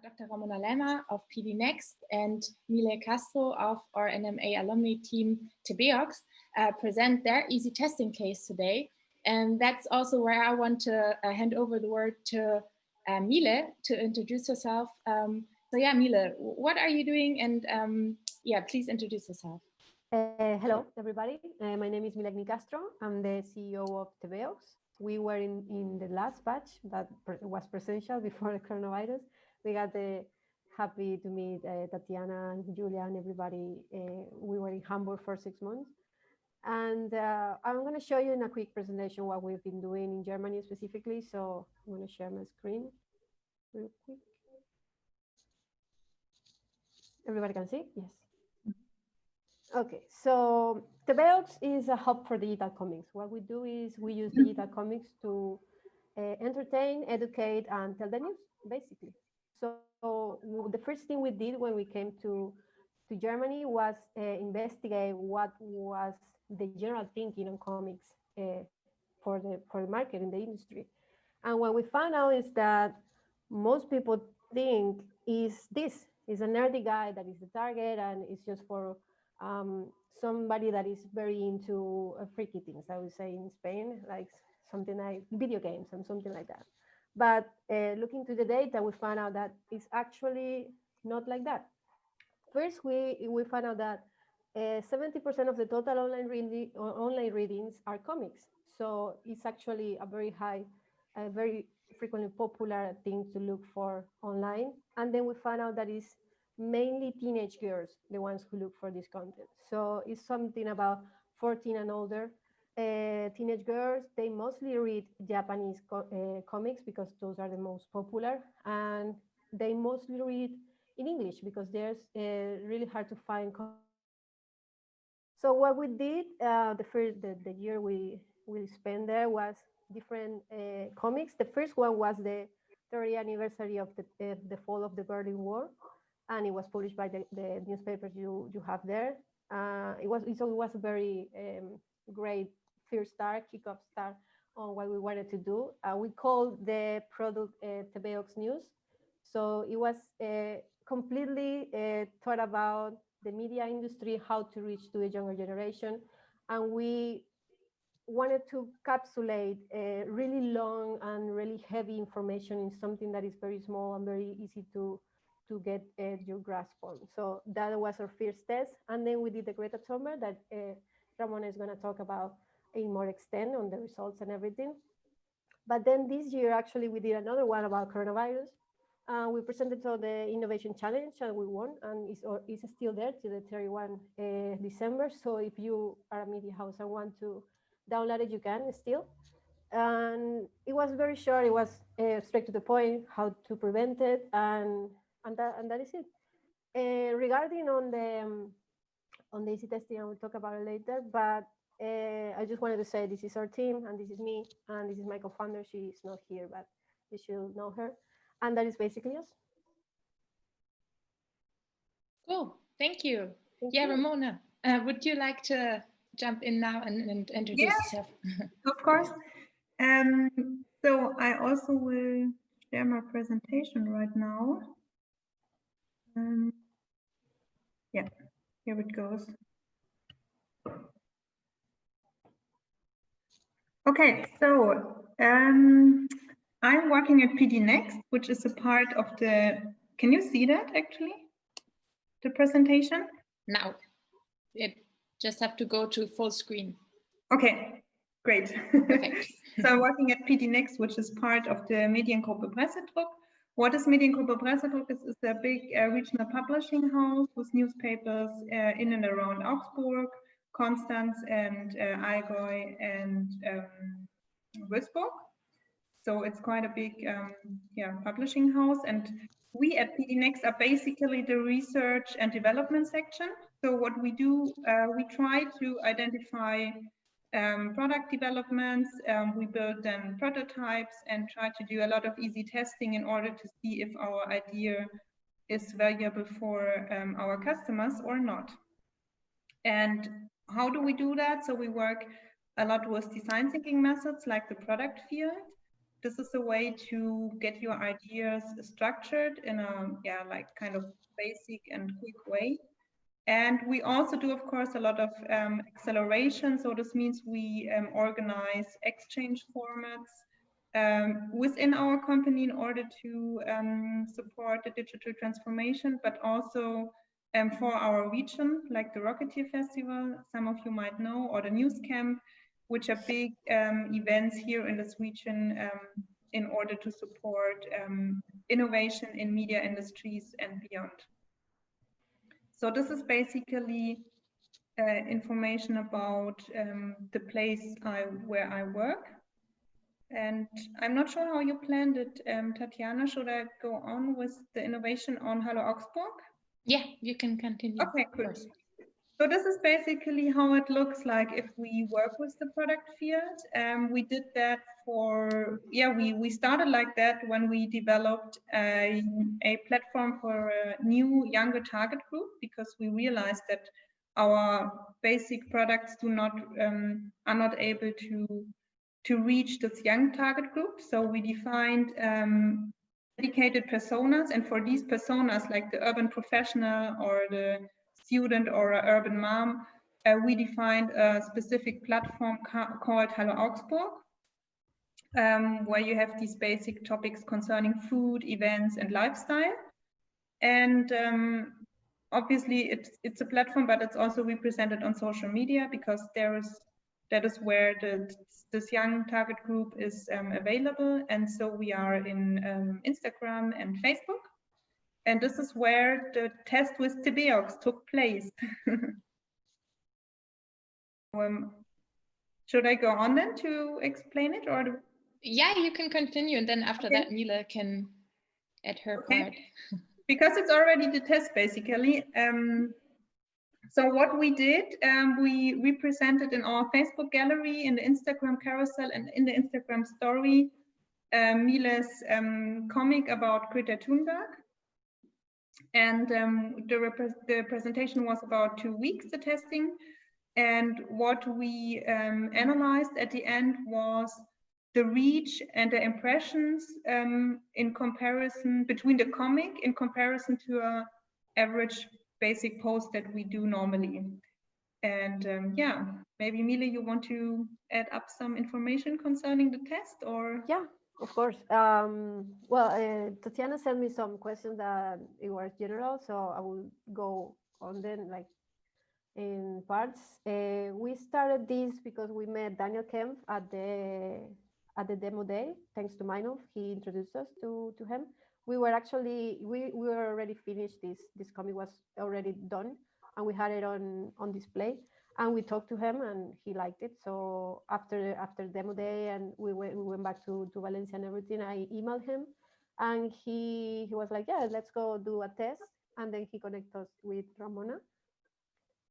Dr. Ramona Learner of PD Next and Milegny Castro of our NMA alumni team Tebeox present their easy testing case today. And that's also where I want to hand over the word to Mile to introduce herself. So yeah, Mile, what are you doing? And yeah, please introduce yourself. Hello, everybody. My name is Milegny Castro. I'm the CEO of Tebeox. We were in the last batch that was presential before the coronavirus. We got happy to meet Tatiana and Julia and everybody. We were in Hamburg for 6 months. And I'm going to show you in a quick presentation what we've been doing in Germany specifically. So I'm going to share my screen real quick. Everybody can see? Yes. Okay, so Tebeox is a hub for digital comics. What we do is we use digital comics to entertain, educate, and tell the news, basically. So the first thing we did when we came to Germany was investigate what was the general thinking on comics for the market in the industry. And what we found out is that most people think is a nerdy guy that is the target and it's just for somebody that is very into freaky things, I would say in Spain, like something like video games and something like that. But looking to the data, we found out that it's actually not like that. First, we found out that 70% of the total online readings are comics. So it's actually a very high, very frequently popular thing to look for online. And then we found out that it's mainly teenage girls, the ones who look for this content. So it's something about 14 and older. Teenage girls, they mostly read Japanese comics because those are the most popular. And they mostly read in English because there's really hard to find. So what we did, the year we spent there was different comics. The first one was the 30th anniversary of the fall of the Berlin Wall. And it was published by the newspapers you have there. It was a very great first start, kickoff start on what we wanted to do. We called the product Tebeox News. So it was completely thought about the media industry, how to reach to the younger generation. And we wanted to capsulate really long and really heavy information in something that is very small and very easy to get your grasp on. So that was our first test. And then we did the Greta Summer that Ramona is going to talk about in more extent on the results and everything. But then this year, actually, we did another one about coronavirus. We presented on the Innovation Challenge and we won, and it's still there to the 31 December. So if you are a media house and want to download it, you can still. And it was very short. It was straight to the point, how to prevent it, and that is it. Regarding on the easy testing, I will talk about it later. But I just wanted to say this is our team, and this is me, and this is my co-founder. She is not here, but you should know her. And that is basically us. Cool, thank you. Thank you. Ramona, would you like to jump in now and introduce yourself? Of course. So I also will share my presentation right now. Yeah, here it goes. Okay, so I'm working at PD Next, which is a part of the, can you see that actually? The presentation? Now, it just have to go to full screen. Okay, great. Perfect. So I'm working at PD Next, which is part of the Mediengruppe Pressedruck. What is Mediengruppe Pressedruck? It's a big regional publishing house with newspapers in and around Augsburg, Konstanz, and Allgäu, and Würzburg. So it's quite a big publishing house. And we at PD Next are basically the research and development section. So what we do, we try to identify product developments, we build then prototypes and try to do a lot of easy testing in order to see if our idea is valuable for our customers or not. And how do we do that? So we work a lot with design thinking methods like the product field. This is a way to get your ideas structured in a, yeah, like kind of basic and quick way. And we also do, of course, a lot of acceleration. So this means we organize exchange formats within our company in order to support the digital transformation, but also for our region, like the Rocketeer Festival, some of you might know, or the News Camp, which are big events here in this region in order to support innovation in media industries and beyond. So this is basically information about the place where I work. And I'm not sure how you planned it, Tatiana. Should I go on with the innovation on Hallo Augsburg? Yeah, you can continue. Okay, good. So this is basically how it looks like if we work with the product field. We did that for, yeah, we started like that when we developed a platform for a new younger target group, because we realized that our basic products are not able to reach this young target group. So we defined dedicated personas, and for these personas, like the urban professional or the student or an urban mom, we defined a specific platform called Hallo Augsburg, where you have these basic topics concerning food, events, and lifestyle. And obviously, it's a platform, but it's also represented on social media, because that is where this young target group is available. And so we are in Instagram and Facebook. And this is where the test with Tebeox took place. Should I go on then to explain it, or? Yeah, you can continue, and then after that, Mila can add her part. Because it's already the test, basically. So what we did, we represented in our Facebook gallery, in the Instagram carousel, and in the Instagram story, Mile's comic about Greta Thunberg. And the presentation was about 2 weeks, the testing. And what we analyzed at the end was the reach and the impressions in comparison between the comic in comparison to an average basic post that we do normally. And yeah, maybe Mile, you want to add up some information concerning the test, or? Yeah, of course. Tatiana sent me some questions that it was general, so I will go on then, like in parts. We started this because we met Daniel Kempf at the demo day. Thanks to Minov, he introduced us to him. We were already finished. This comic was already done, and we had it on display. And we talked to him, and he liked it. So after demo day, and we went back to Valencia and everything, I emailed him, and he was like, yeah, let's go do a test. And then he connected us with Ramona.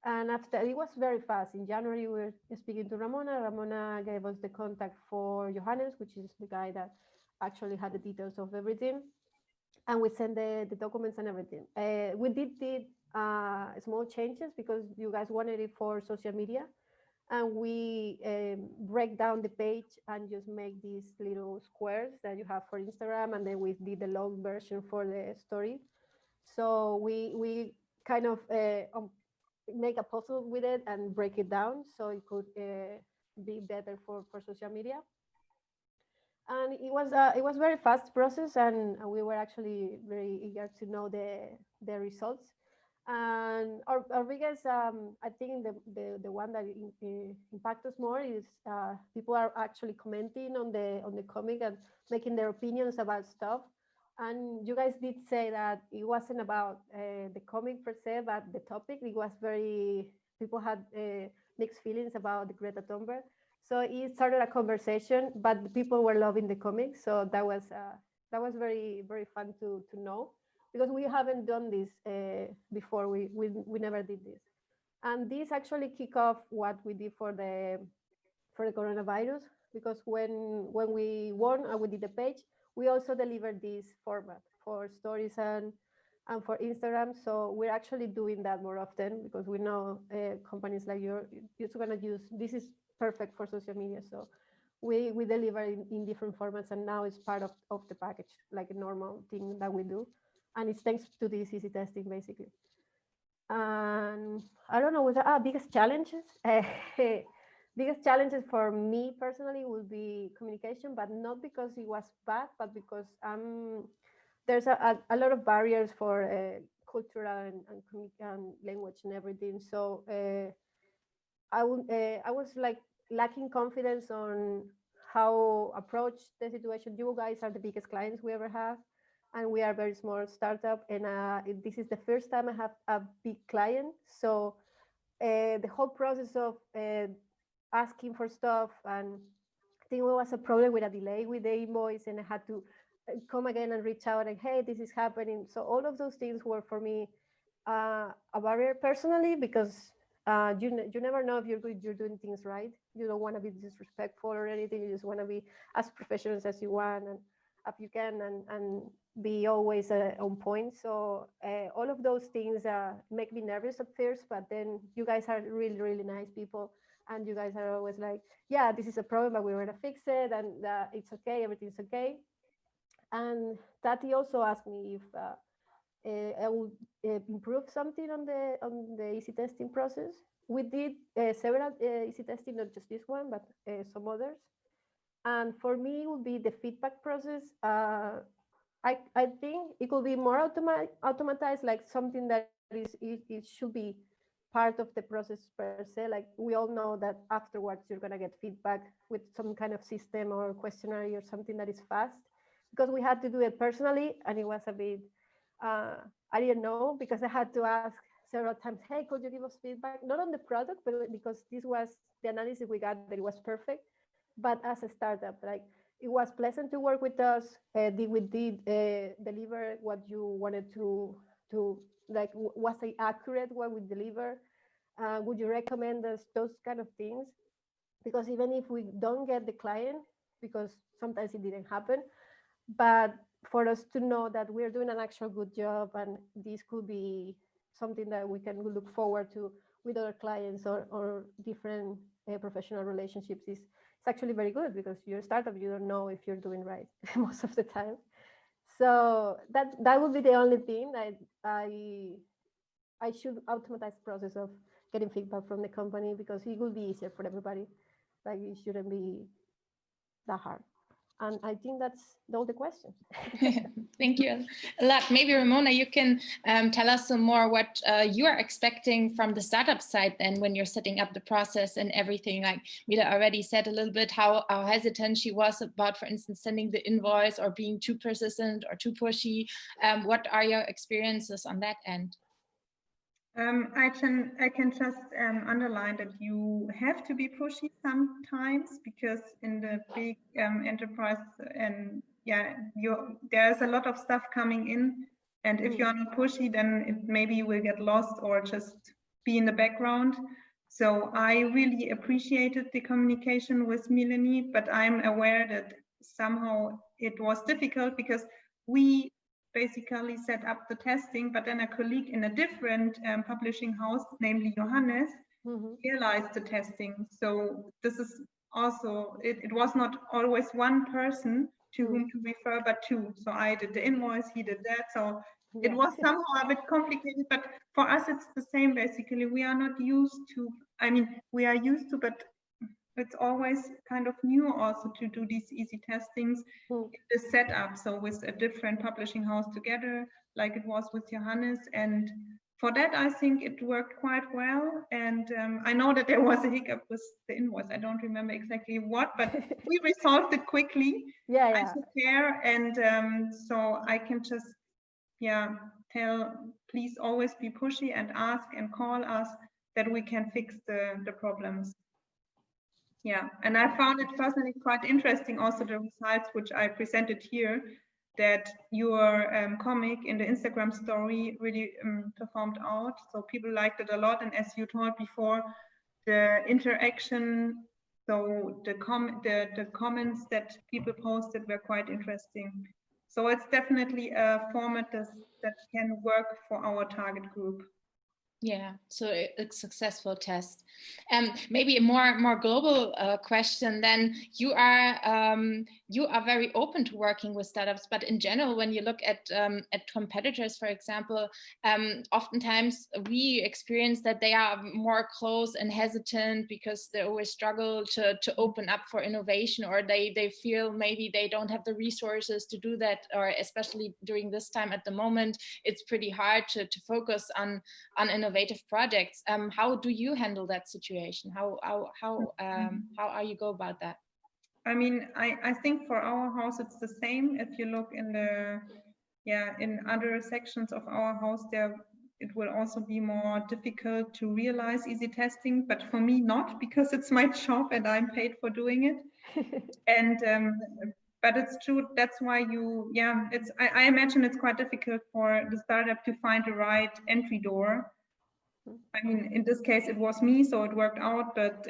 And after, it was very fast. In January, we were speaking to Ramona. Ramona gave us the contact for Johannes, which is the guy that actually had the details of everything. And we sent the documents and everything. We did small changes because you guys wanted it for social media. And we break down the page and just make these little squares that you have for Instagram. And then we did the long version for the story. So we kind of make a puzzle with it and break it down so it could be better for social media. And it was very fast process, and we were actually very eager to know the results. And our biggest, I think the one that impacts us more is people are actually commenting on the comic and making their opinions about stuff. And you guys did say that it wasn't about the comic per se, but the topic. It was people had mixed feelings about the Greta Thunberg. So it started a conversation, but people were loving the comic. So that was very, very fun to know, because we haven't done this before. We never did this. And this actually kick off what we did for the coronavirus, because when we won and we did the page, we also delivered this format for stories and for Instagram. So we're actually doing that more often, because we know companies like you're going to use this is perfect for social media. So we deliver in different formats, and now it's part of the package, like a normal thing that we do. And it's thanks to this easy testing, basically. And I don't know, what are biggest challenges? Biggest challenges for me personally would be communication, but not because it was bad, but because there's a lot of barriers for cultural and language and everything. So I was like lacking confidence on how approach the situation. You guys are the biggest clients we ever have, and we are a very small startup. And this is the first time I have a big client. So the whole process of asking for stuff, and I think there was a problem with a delay with the invoice, and I had to come again and reach out and, hey, this is happening. So all of those things were for me a barrier personally, because you never know if you're doing things right. You don't want to be disrespectful or anything. You just want to be as professional as you want and as you can, and be always on point. So all of those things make me nervous at first, but then you guys are really, really nice people. And you guys are always like, yeah, this is a problem, but we're going to fix it. And it's okay. Everything's okay. And Tati also asked me if I would improve something on the easy testing process. We did several easy testing, not just this one, but some others. And for me, it would be the feedback process. I think it could be more automatized, like something that it should be part of the process per se. Like we all know that afterwards you're gonna get feedback with some kind of system or questionnaire or something that is fast. Because we had to do it personally, and it was a bit I didn't know, because I had to ask several times, hey, could you give us feedback? Not on the product, but because this was the analysis we got that it was perfect. But as a startup, like it was pleasant to work with us. We did deliver what you wanted to like, was it accurate what we deliver? Would you recommend us? Those kind of things. Because even if we don't get the client, because sometimes it didn't happen, but for us to know that we're doing an actual good job, and this could be something that we can look forward to with other clients or different professional relationships, is it's actually very good, because you're a startup, you don't know if you're doing right most of the time. So that would be the only thing. I should automatize the process of getting feedback from the company, because it will be easier for everybody. Like it shouldn't be that hard. And I think that's all the questions. Thank you a lot. Maybe Ramona, you can tell us some more what you are expecting from the startup side then, when you're setting up the process and everything. Like Mila already said a little bit how hesitant she was about, for instance, sending the invoice or being too persistent or too pushy. What are your experiences on that end? I can just underline that you have to be pushy sometimes, because in the big enterprise, and yeah, there's a lot of stuff coming in, and if you're not pushy, then maybe you will get lost or just be in the background. So I really appreciated the communication with Milegny, but I'm aware that somehow it was difficult, because we basically set up the testing, but then a colleague in a different publishing house, namely Johannes, realized the testing. So this is also, it was not always one person to whom to refer, but two. So I did the invoice, he did that. So it was somehow a bit complicated, but for us it's the same basically. We are not used to, I mean, we are used to, but it's always kind of new also to do these easy testings in the setup. So with a different publishing house together, like it was with Johannes. And for that, I think it worked quite well. And I know that there was a hiccup with the invoice. I don't remember exactly what, but we resolved it quickly. I took care. And so I can just, tell, please always be pushy and ask and call us, that we can fix the problems. Yeah, and I found it personally quite interesting also the results which I presented here, that your comic in the Instagram story really performed out. So people liked it a lot, and as you told before, the interaction, so the comments that people posted were quite interesting. So it's definitely a format that can work for our target group. Yeah, so a successful test. Maybe a more global question. Then you are very open to working with startups, but in general, when you look at competitors, for example, oftentimes we experience that they are more close and hesitant because they always struggle to open up for innovation, or they feel maybe they don't have the resources to do that, or especially during this time at the moment, it's pretty hard to focus on innovative projects. How do you handle that situation? How are you go about that? I mean, I think for our house it's the same. If you look in the in other sections of our house, there it will also be more difficult to realize easy testing, but for me not, because it's my job and I'm paid for doing it. And but it's true, that's why I imagine it's quite difficult for the startup to find the right entry door. I mean, in this case it was me, so it worked out, but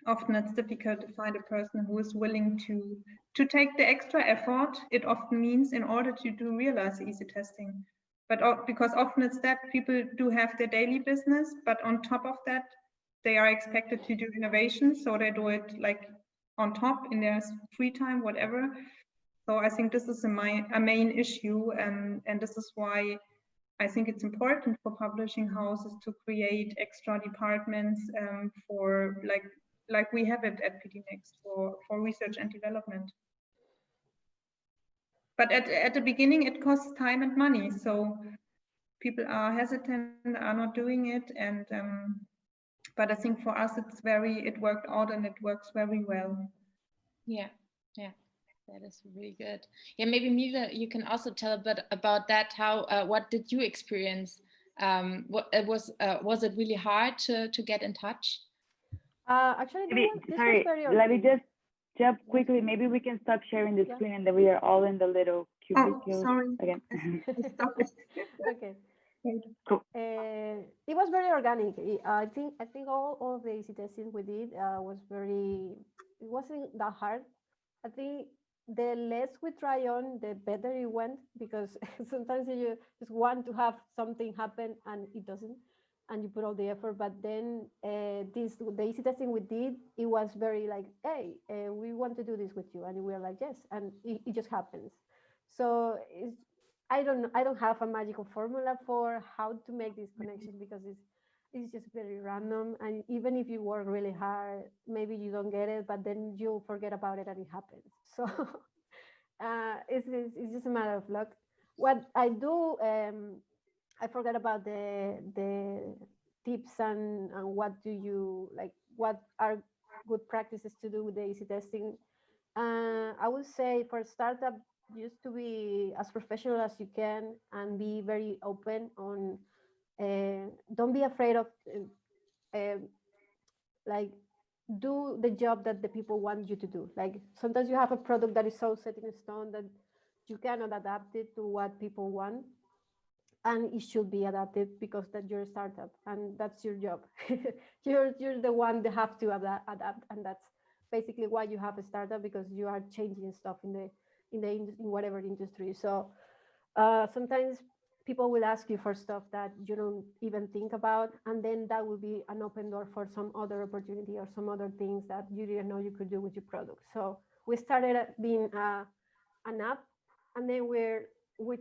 often it's difficult to find a person who is willing to take the extra effort it often means in order to do realize easy testing. But because often it's that people do have their daily business, but on top of that they are expected to do innovation, so they do it like on top in their free time, whatever. So I think this is a main issue, and this is why I think it's important for publishing houses to create extra departments for like we have it at PDNext for research and development. But at the beginning, it costs time and money, so people are hesitant, are not doing it, and but I think for us, it worked out and it works very well. Yeah, yeah. That is really good. Yeah, maybe Mila, you can also tell a bit about that. How what did you experience? What it was it really hard to get in touch? Actually, this was very let me organic. just jump quickly. Maybe we can stop sharing the screen and then we are all in the little cubicle sorry. again. Stop it. Okay. Cool. It was very organic. I think all of the easy testing we did was very. It wasn't that hard. I think the less we try on, the better it went, because sometimes you just want to have something happen and it doesn't, and you put all the effort. But then the easy testing we did, it was very like, hey, we want to do this with you, and we were like, yes, and it just happens. So I don't have a magical formula for how to make this connection, because it's just very random, and even if you work really hard, maybe you don't get it, but then you'll forget about it and it happens. So it's just a matter of luck. What I do, I forgot about the tips and what do you like, what are good practices to do with the easy testing. I would say for startup, just to be as professional as you can and be very open on. Don't be afraid of uh, like do the job that the people want you to do. Like sometimes you have a product that is so set in stone that you cannot adapt it to what people want, and it should be adapted because that you're a startup and that's your job. you're the one that have to adapt, and that's basically why you have a startup, because you are changing stuff in whatever industry. So sometimes people will ask you for stuff that you don't even think about, and then that will be an open door for some other opportunity or some other things that you didn't know you could do with your product. So we started being an app, and then we're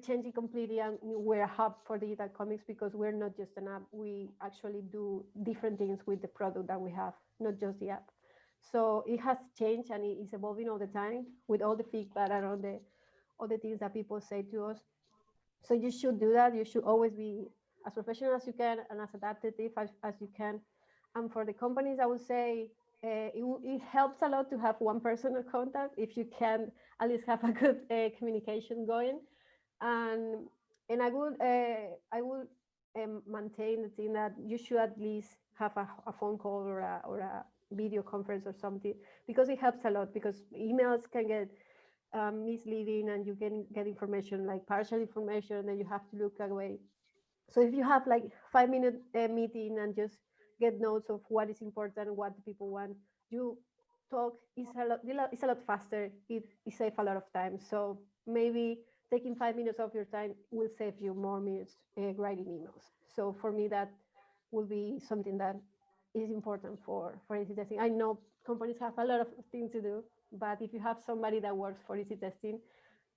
changing completely, and we're a hub for digital comics, because we're not just an app. We actually do different things with the product that we have, not just the app. So it has changed and it is evolving all the time with all the feedback and all the things that people say to us. So you should do that. You should always be as professional as you can and as adaptive as you can. And for the companies, I would say it helps a lot to have one person of contact if you can at least have a good communication going. And I would maintain the thing that you should at least have a phone call or a video conference or something, because it helps a lot, because emails can get misleading, and you can get information like partial information, and then you have to look away. So if you have like 5 minute meeting and just get notes of what is important, what the people want, you talk is a lot faster. It saves a lot of time. So maybe taking 5 minutes of your time will save you more minutes writing emails. So for me, that will be something that is important for easy testing. I know companies have a lot of things to do, but if you have somebody that works for easy testing,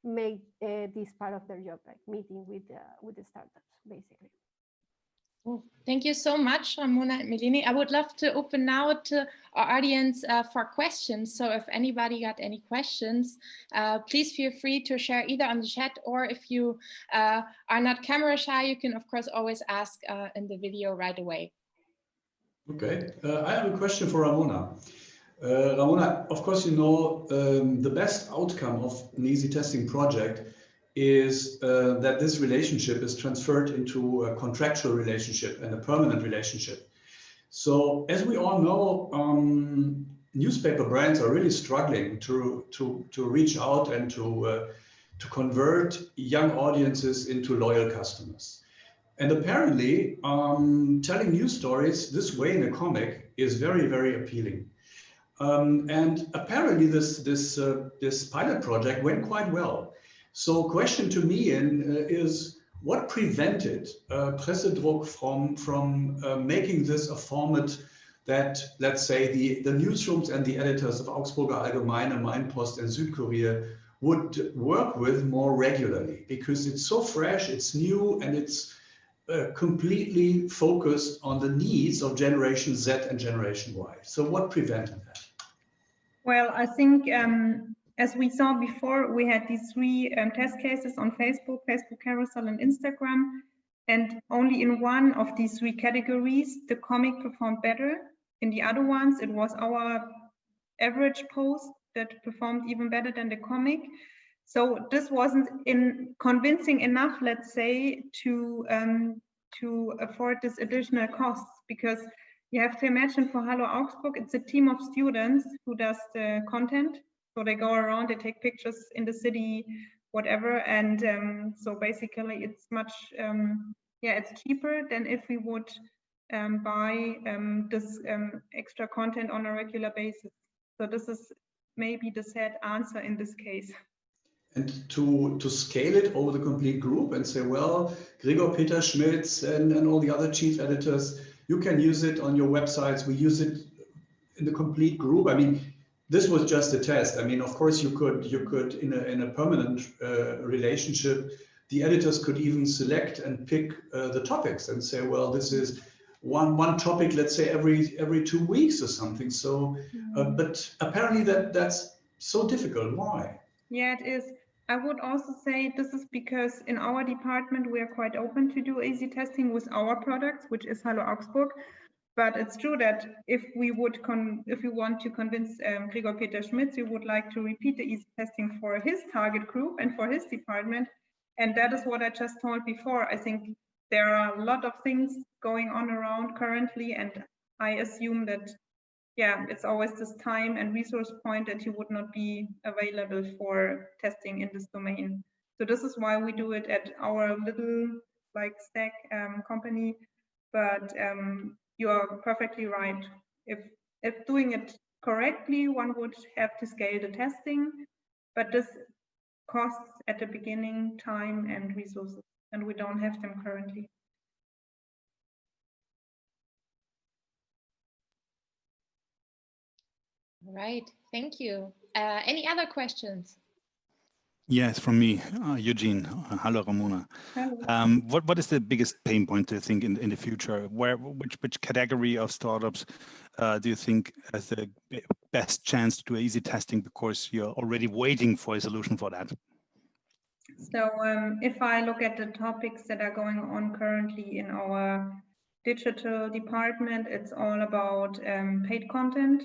make this part of their job, like meeting with the startups, basically. Oh, thank you so much, Ramona and Milegny. I would love to open now to our audience for questions. So if anybody got any questions, please feel free to share either on the chat, or if you are not camera shy, you can of course always ask in the video right away. Okay, I have a question for Ramona. Ramona, of course, you know, the best outcome of an easy testing project is that this relationship is transferred into a contractual relationship and a permanent relationship. So as we all know, newspaper brands are really struggling to reach out and to convert young audiences into loyal customers. And apparently, telling news stories this way in a comic is very, very appealing. And apparently this pilot project went quite well. So question to me is, what prevented Pressedruck from making this a format that, let's say, the newsrooms and the editors of Augsburger Allgemeine, Mainpost and Südkurier would work with more regularly? Because it's so fresh, it's new, and it's completely focused on the needs of Generation Z and Generation Y. So what prevented that? Well, I think as we saw before, we had these 3 test cases on Facebook Carousel and Instagram. And only in one of these 3 categories, the comic performed better. In the other ones, it was our average post that performed even better than the comic. So this wasn't convincing enough, let's say, to afford this additional costs, because you have to imagine for Hallo Augsburg, it's a team of students who does the content. So they go around, they take pictures in the city, whatever. And so basically it's much, it's cheaper than if we would buy this extra content on a regular basis. So this is maybe the sad answer in this case. And to scale it over the complete group and say, well, Gregor Peter Schmitz and all the other chief editors, you can use it on your websites. We use it in the complete group. I mean, this was just a test. I mean, of course, you could in a permanent relationship, the editors could even select and pick the topics and say, well, this is one topic, let's say every 2 weeks or something. So, but apparently that's so difficult. Why? Yeah, it is. I would also say this is because in our department, we are quite open to do easy testing with our products, which is Hallo Augsburg. But it's true that if we want to convince Gregor Peter Schmitz, we would like to repeat the easy testing for his target group and for his department. And that is what I just told before. I think there are a lot of things going on around currently, and I assume that, yeah, it's always this time and resource point that you would not be available for testing in this domain. So this is why we do it at our little stack company. But you are perfectly right. If doing it correctly, one would have to scale the testing, but this costs at the beginning time and resources, and we don't have them currently. All right, thank you. Any other questions? Yes, from me, Eugene. Hello, Ramona. Hello. What is the biggest pain point, do you think, in the future? Which category of startups do you think has the best chance to do easy testing, because you're already waiting for a solution for that? So if I look at the topics that are going on currently in our digital department, it's all about paid content.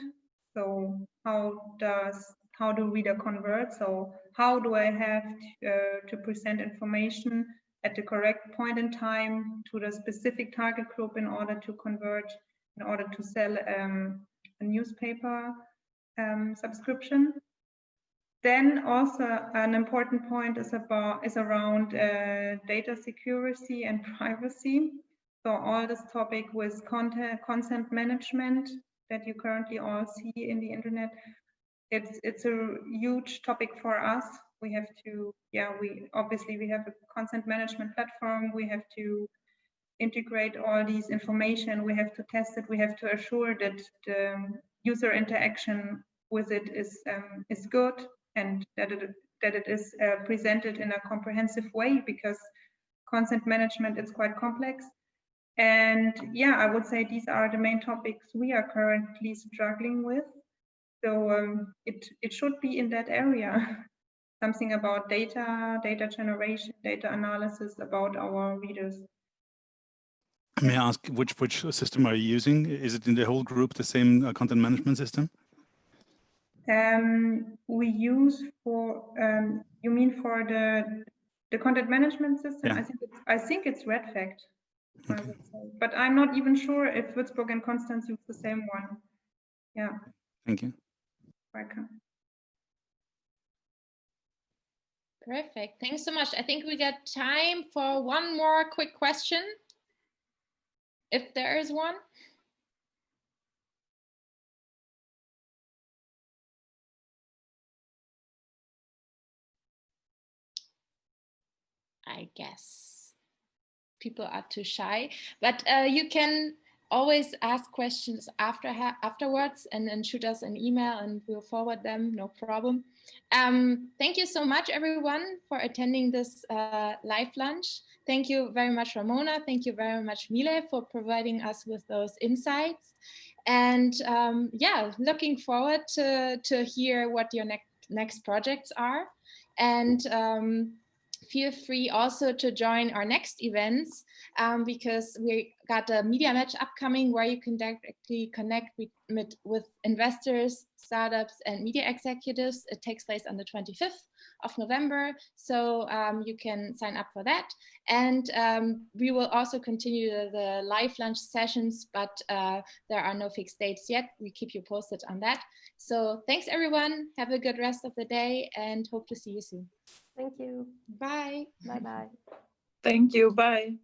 So how do reader convert? So how do I have to present information at the correct point in time to the specific target group in order to convert, in order to sell a newspaper subscription? Then also an important point is around data security and privacy. So all this topic with consent management that you currently all see in the internet, it's a huge topic for us. We have to, we have a content management platform. We have to integrate all these information. We have to test it. We have to assure that the user interaction with it is good, and that it is presented in a comprehensive way, because content management is quite complex. And I would say these are the main topics we are currently struggling with. So it should be in that area. Something about data generation, data analysis about our readers. May I ask which system are you using? Is it in the whole group the same content management system? We use for you mean for the content management system? Yeah. I think it's Redfact. Okay. But I'm not even sure if Würzburg and Constance use the same one. Yeah. Thank you. Welcome. Perfect. Thanks so much. I think we got time for one more quick question, if there is one. I guess people are too shy, but you can always ask questions afterwards, and then shoot us an email and we'll forward them, no problem. Thank you so much, everyone, for attending this live lunch. Thank you very much, Ramona. Thank you very much, Mile, for providing us with those insights. And looking forward to hear what your next projects are. And feel free also to join our next events, because we got a media match upcoming where you can directly connect with investors, startups, and media executives. It takes place on the 25th of November, so you can sign up for that. And we will also continue the live lunch sessions, but there are no fixed dates yet. We keep you posted on that. So thanks, everyone. Have a good rest of the day and hope to see you soon. Thank you. Bye. Bye-bye. Thank you. Bye.